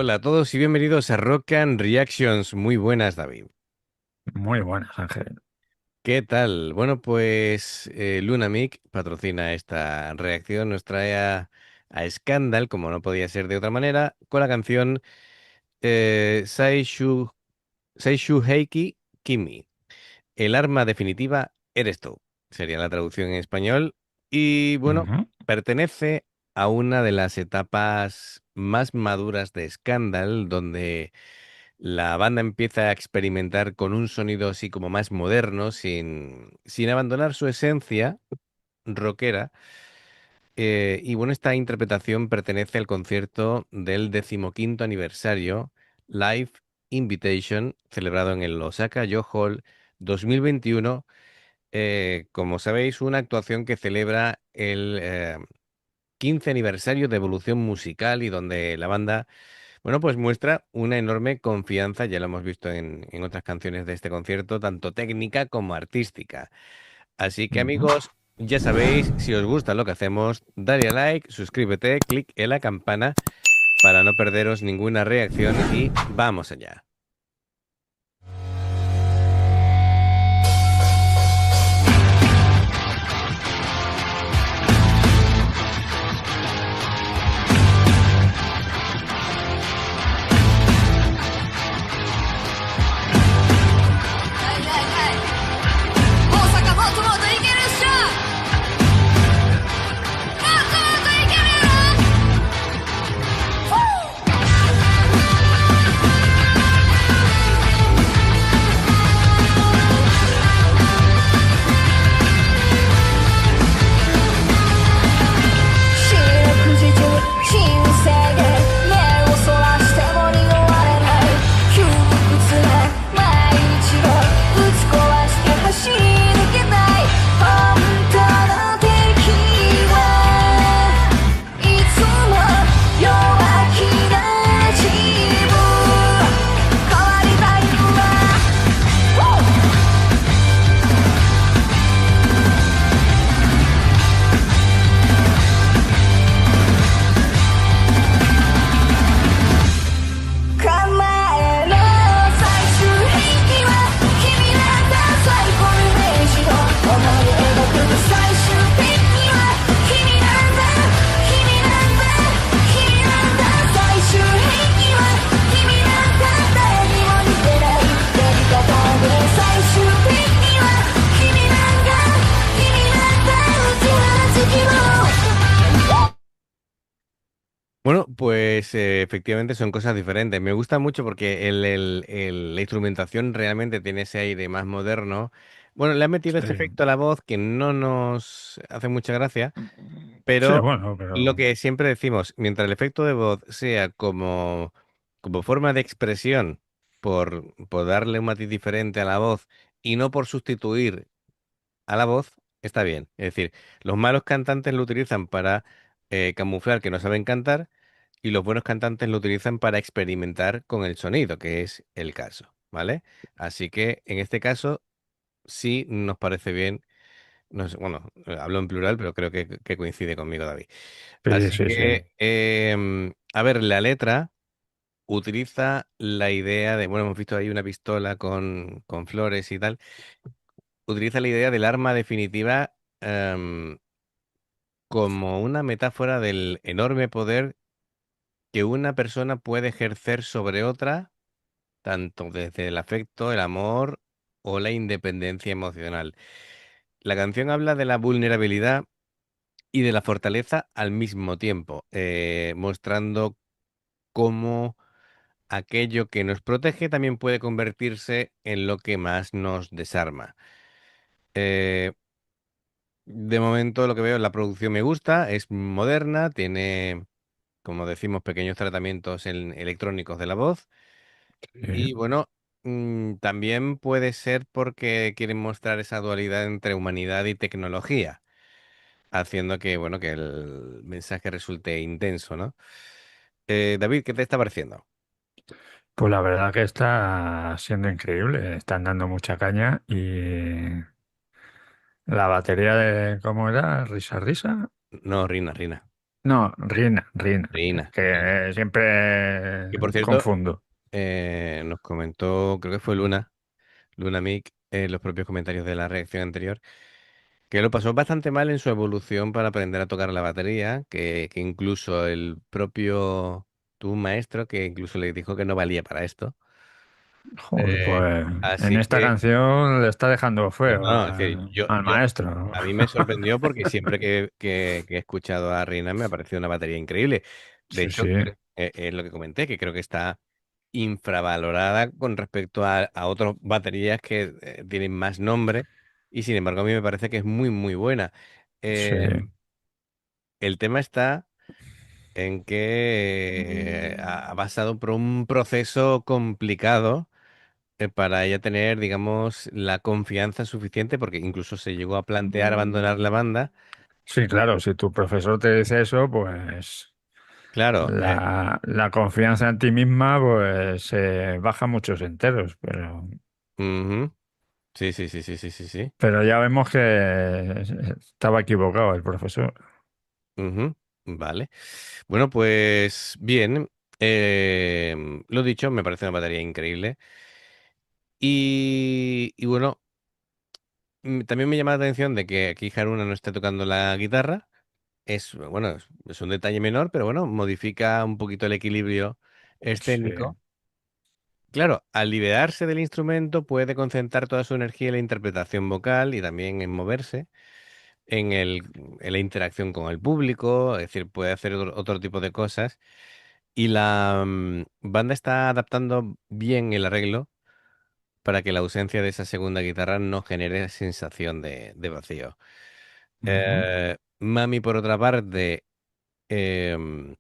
Hola a todos y bienvenidos a Rock and Reactions. Muy buenas, David. Muy buenas, Ángel. ¿Qué tal? Bueno, pues Lunamic patrocina esta reacción, nos trae a Scandal, como no podía ser de otra manera, con la canción Seishu Heiki Kimi. El arma definitiva eres tú. Sería la traducción en español. Y bueno, Ujú. pertenece a una de las etapas más maduras de Scandal, donde la banda empieza a experimentar con un sonido así como más moderno, sin abandonar su esencia rockera. Y bueno, esta interpretación pertenece al concierto del 15º aniversario Live Invitation, celebrado en el Osaka Yo Hall 2021. Como sabéis, una actuación que celebra el 15 aniversario de evolución musical y donde la banda pues muestra una enorme confianza, ya lo hemos visto en otras canciones de este concierto, tanto técnica como artística. Así que Ujú. amigos, ya sabéis, si os gusta lo que hacemos, dale a like, suscríbete, clic en la campana para no perderos ninguna reacción y vamos allá. Bueno, pues efectivamente son cosas diferentes. Me gusta mucho porque la instrumentación realmente tiene ese aire más moderno. Bueno, le han metido ese Sí. efecto a la voz que no nos hace mucha gracia, Sí, pero bueno, lo pero que siempre decimos, mientras el efecto de voz sea como forma de expresión, por darle un matiz diferente a la voz y no por sustituir a la voz, está bien. Es decir, los malos cantantes lo utilizan para camuflar que no saben cantar y los buenos cantantes lo utilizan para experimentar con el sonido, que es el caso, ¿vale? Así que en este caso sí nos parece bien. No sé, bueno, hablo en plural, pero creo que coincide conmigo, David. sí, Así sí, sí. que, a ver, la letra utiliza la idea de, bueno, hemos visto ahí una pistola con flores y tal, utiliza la idea del arma definitiva como una metáfora del enorme poder que una persona puede ejercer sobre otra, tanto desde el afecto, el amor o la independencia emocional. La canción habla de la vulnerabilidad y de la fortaleza al mismo tiempo, mostrando cómo aquello que nos protege también puede convertirse en lo que más nos desarma. Eh, de momento lo que veo, la producción me gusta, es moderna, tiene, como decimos, pequeños tratamientos electrónicos de la voz. Sí. Y bueno, también puede ser porque quieren mostrar esa dualidad entre humanidad y tecnología, haciendo que, bueno, que el mensaje resulte intenso, ¿no? David, ¿qué te está pareciendo? Pues la verdad que está siendo increíble. Están dando mucha caña y la batería de, ¿cómo era? Risa, risa. No, Rina, Rina. No, Rina, Rina, Rina, Rina. que siempre Que por cierto, confundo. nos comentó, creo que fue Luna, Luna Mick, en los propios comentarios de la reacción anterior, que lo pasó bastante mal en su evolución para aprender a tocar la batería, que incluso el propio, tuvo un maestro que incluso le dijo que no valía para esto. Joder, Eh, pues en así esta que, canción le está dejando no, feo no, es que al maestro. a mí me sorprendió porque siempre que he escuchado a Rina me ha parecido una batería increíble. De Sí, hecho, sí, es lo que comenté, que creo que está infravalorada con respecto a otras baterías que tienen más nombre y sin embargo a mí me parece que es muy, muy buena. sí, Eh, el tema está en que ha pasado por un proceso complicado para ella tener, digamos, la confianza suficiente, porque incluso se llegó a plantear abandonar la banda. sí, claro, si tu profesor te dice eso, pues Claro, la confianza en ti misma pues baja muchos enteros, ujú, sí, sí, sí, sí, sí, sí, sí. pero ya vemos que estaba equivocado el profesor. Ujú, vale. Bueno, pues bien. Lo dicho, me parece una batería increíble. Y bueno, también me llama la atención de que aquí Haruna no esté tocando la guitarra. Es, bueno, es un detalle menor, pero bueno, modifica un poquito el equilibrio Sí, escénico. Claro, al liberarse del instrumento puede concentrar toda su energía en la interpretación vocal y también en moverse, en la interacción con el público, es decir, puede hacer otro tipo de cosas. Y la banda está adaptando bien el arreglo para que la ausencia de esa segunda guitarra no genere sensación de vacío. ujú, Mami, por otra parte, em,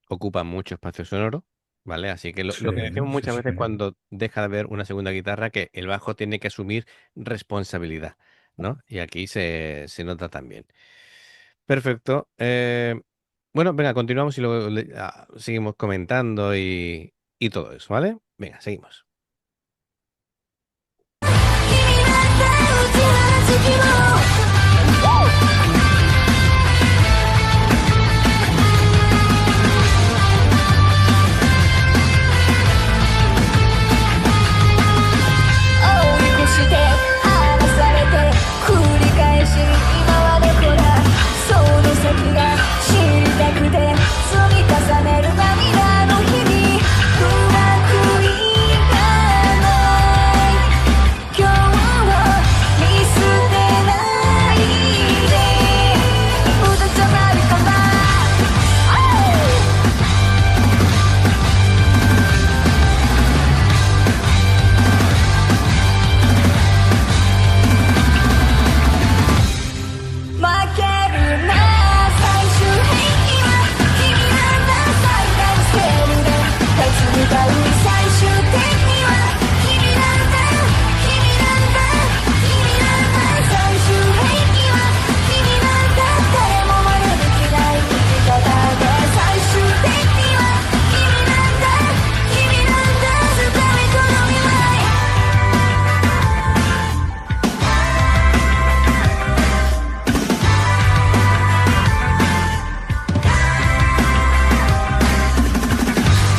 ocupa mucho espacio sonoro, ¿vale? Así que sí, lo que decimos sí, muchas sí. veces cuando deja de haber una segunda guitarra, que el bajo tiene que asumir responsabilidad, ¿no? Y aquí se nota también. Perfecto. Bueno, venga, continuamos y luego seguimos comentando y todo eso, ¿vale? Venga, seguimos. 追い越して離されて繰り返し今はどこだその先が知りたくて積み重ねる涙の日々うまくいかない今日を見捨てないで歌じゃないかな 負けるな最終兵器は君なんだ最大スケールで立ち向かう最終的には君なんだ君なんだ君なんだ最終兵器は君なんだ誰も真似できない生き方で最終的には君なんだ君なんだ掴み取る未来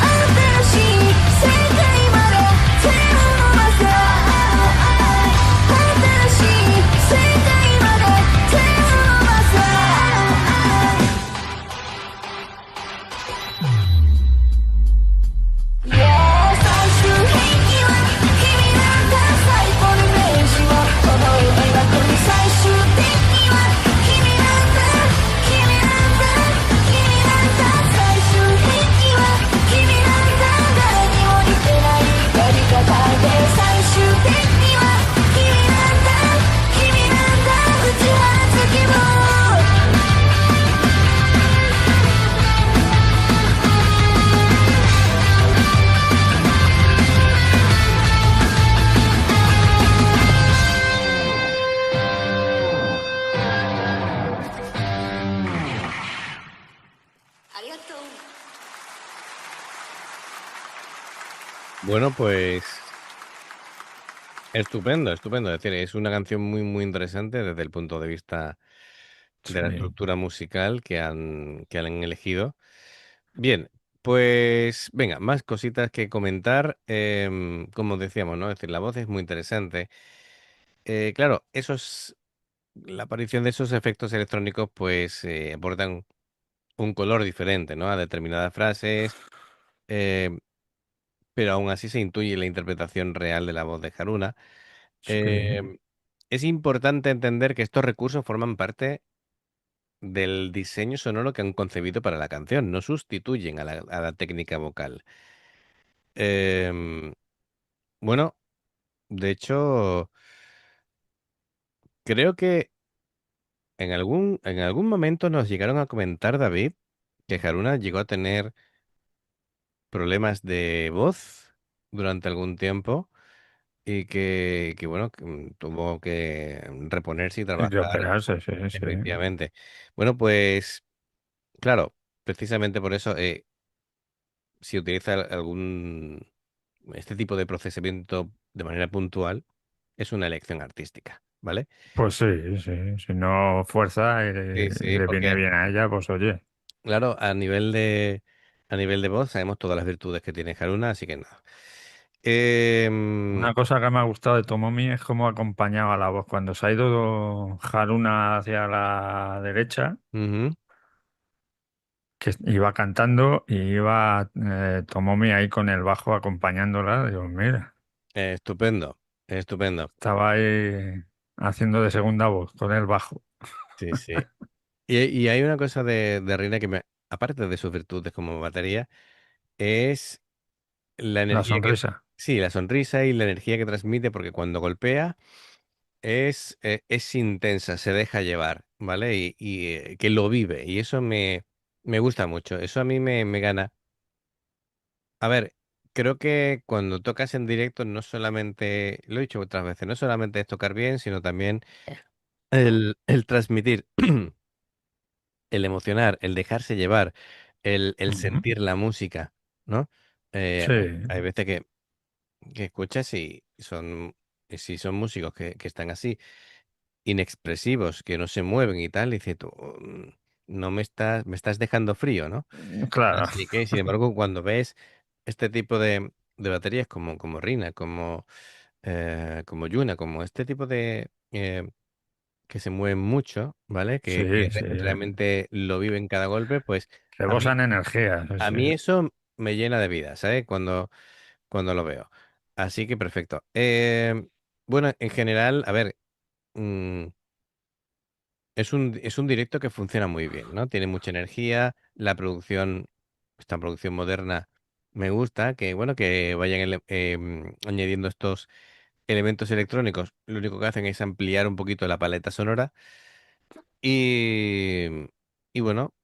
新しい世界まで手を伸ばせ新しい世界まで手を伸ばせ Yeah 最終兵器は君なんだ最高のイメージを思い描く最終的には君なんだ君なんだ君なんだ最終兵器は君なんだ誰にも似てないやり方で最終的には君なんだ君なんだ打ち放つ気分 Bueno, pues estupendo, estupendo. Es decir, es una canción muy, muy interesante desde el punto de vista de la Sí. estructura musical que han elegido. Bien, pues venga, más cositas que comentar. Como decíamos, ¿no? Es decir, la voz es muy interesante. Claro, la aparición de esos efectos electrónicos, pues aportan un color diferente, ¿no? A determinadas frases, eh, pero aún así se intuye la interpretación real de la voz de Haruna. Sí. Em, es importante entender que estos recursos forman parte del diseño sonoro que han concebido para la canción, no sustituyen a la técnica vocal. Em, bueno, de hecho, creo que en algún momento nos llegaron a comentar, David, que Haruna llegó a tener problemas de voz durante algún tiempo y bueno, que, tuvo que reponerse y Y que trabajar operarse, sí, sí. efectivamente. Bueno, pues claro, precisamente por eso, si utiliza este tipo de procesamiento de manera puntual, es una elección artística, ¿vale? Pues sí, sí. Si no fuerza Sí, y sí, le viene porque bien a ella, pues oye. claro, a nivel de voz sabemos todas las virtudes que tiene Haruna, así que nada. Una cosa que me ha gustado de Tomomi es cómo acompañaba la voz. Cuando se ha ido Haruna hacia la derecha, Ujú, que iba cantando y iba Tomomi ahí con el bajo acompañándola. Digo, mira, estupendo, estupendo. estaba ahí haciendo de segunda voz con el bajo. Sí, sí. Y hay una cosa de Reina aparte de sus virtudes como batería, es la La energía sonrisa. sí, la sonrisa y la energía que transmite, porque cuando golpea es intensa, se deja llevar, ¿vale? Que lo vive, y eso me gusta mucho, eso a mí me gana. A ver, creo que cuando tocas en directo no solamente, lo he dicho otras veces, no solamente es tocar bien, sino también el transmitir, el emocionar, el dejarse llevar, el Ujú. sentir la música, ¿no? Sí, Hay veces que escuchas y si son músicos que están así, inexpresivos, que no se mueven y tal, y dices tú, no me estás dejando frío, ¿no? claro. Así que, sin embargo, cuando ves este tipo de baterías como Rina, como Yuna, como este tipo que se mueven mucho, ¿vale? Que Sí, sí. realmente lo viven cada golpe, pues a mí, Rebosan energía, sí, a sí. mí eso me llena de vida, ¿sabes? Cuando lo veo. Así que perfecto. Bueno, en general, a ver, mm, es un directo que funciona muy bien, ¿no? Tiene mucha energía, esta producción moderna me gusta, que bueno, que vayan añadiendo estos elementos electrónicos. Lo único que hacen es ampliar un poquito la paleta sonora y, y bueno,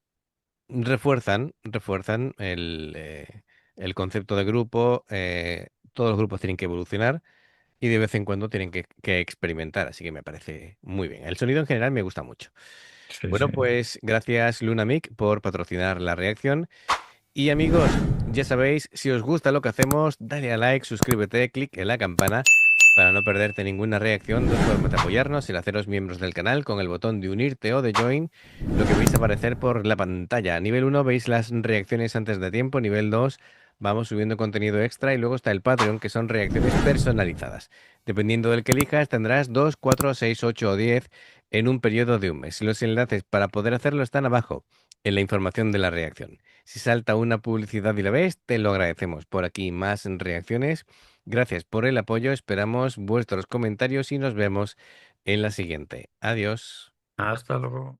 refuerzan el concepto de grupo. Todos los grupos tienen que evolucionar y de vez en cuando tienen que experimentar, así que me parece muy bien. El sonido en general me gusta mucho. Sí, Bueno, sí. pues gracias Lunamic por patrocinar la reacción. Y amigos, ya sabéis, si os gusta lo que hacemos, dale a like, suscríbete, clic en la campana para no perderte ninguna reacción. Dos formas de apoyarnos: el haceros miembros del canal con el botón de unirte o de join, lo que veis aparecer por la pantalla. Nivel 1 veis las reacciones antes de tiempo, nivel 2 vamos subiendo contenido extra y luego está el Patreon, que son reacciones personalizadas. Dependiendo del que elijas, tendrás 2, 4, 6, 8 o 10 en un periodo de un mes. Los enlaces para poder hacerlo están abajo, en la información de la reacción. Si salta una publicidad y la ves, te lo agradecemos. Por aquí más reacciones. Gracias por el apoyo. Esperamos vuestros comentarios y nos vemos en la siguiente. Adiós. Hasta luego.